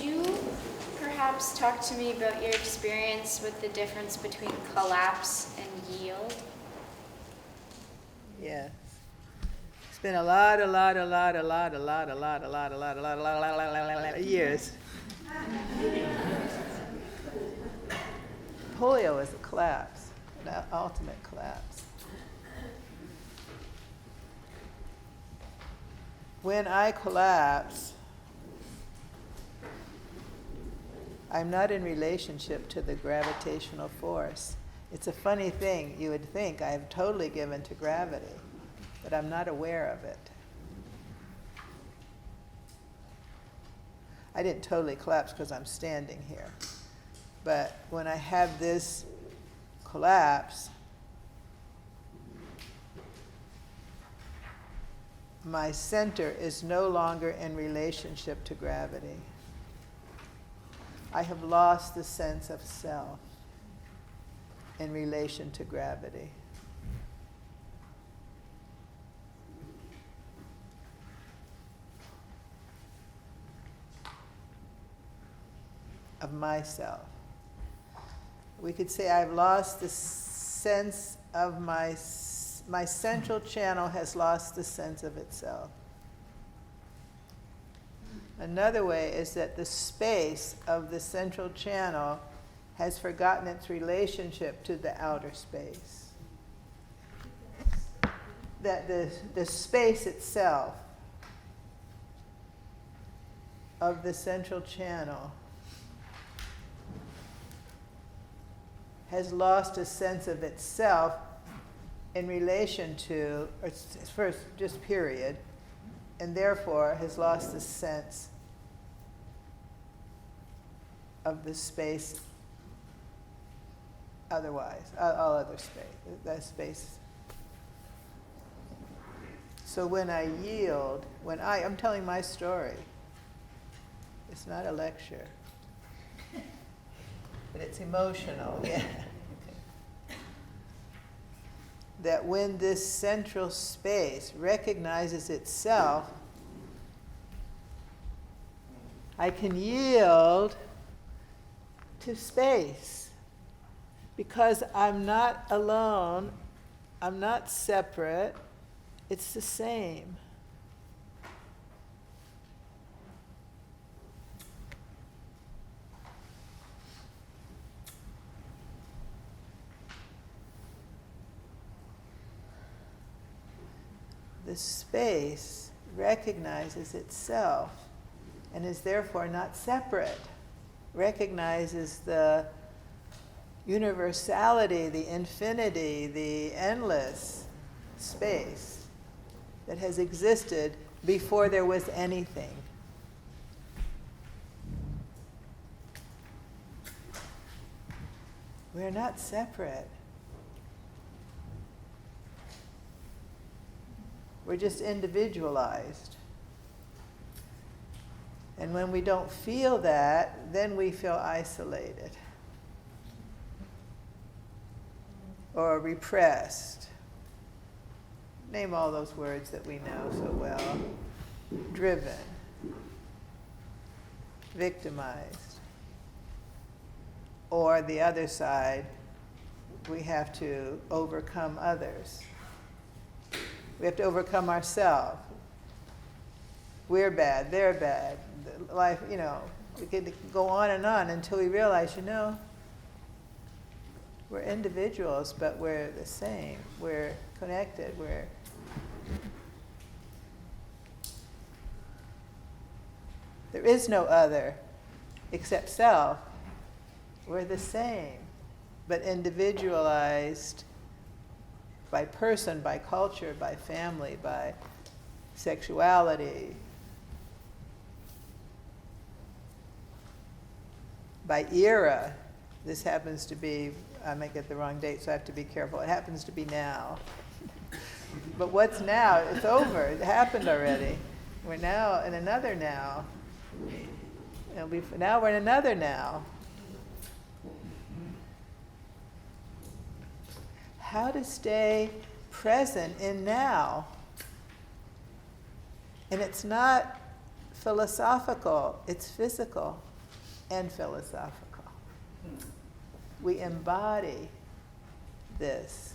you perhaps talk to me about your experience with the difference between collapse and yield? Yes. It's been a lot of years. Polio is a collapse, an ultimate collapse. When I collapse, I'm not in relationship to the gravitational force. It's a funny thing. You would think I have totally given to gravity, but I'm not aware of it. I didn't totally collapse because I'm standing here. But when I have this collapse, my center is no longer in relationship to gravity. I have lost the sense of self in relation to gravity. Of myself. We could say I've lost the sense of my central channel has lost the sense of itself. Another way is that the space of the central channel has forgotten its relationship to the outer space. That the space itself of the central channel has lost a sense of itself in relation to, or first, just period, and therefore has lost the sense of the space otherwise, all other space, that space. So when I yield, I'm telling my story, it's not a lecture, but it's emotional, yeah. That when this central space recognizes itself, I can yield to space because I'm not alone, I'm not separate, it's the same. The space recognizes itself and is therefore not separate, recognizes the universality, the infinity, the endless space that has existed before there was anything. We're not separate. We're just individualized. And when we don't feel that, then we feel isolated or repressed. Name all those words that we know so well. Driven, victimized. Or the other side, we have to overcome others. We have to overcome ourselves. We're bad, they're bad. Life, we could go on and on until we realize, we're individuals, but we're the same. We're connected. There is no other except self. We're the same, but individualized by person, by culture, by family, by sexuality, by era. This happens to be, I might get the wrong date, so I have to be careful. It happens to be now. But what's now? It's over. It happened already. We're now in another now. Now we're in another now. How to stay present in now. And it's not philosophical, it's physical. and philosophical. We embody this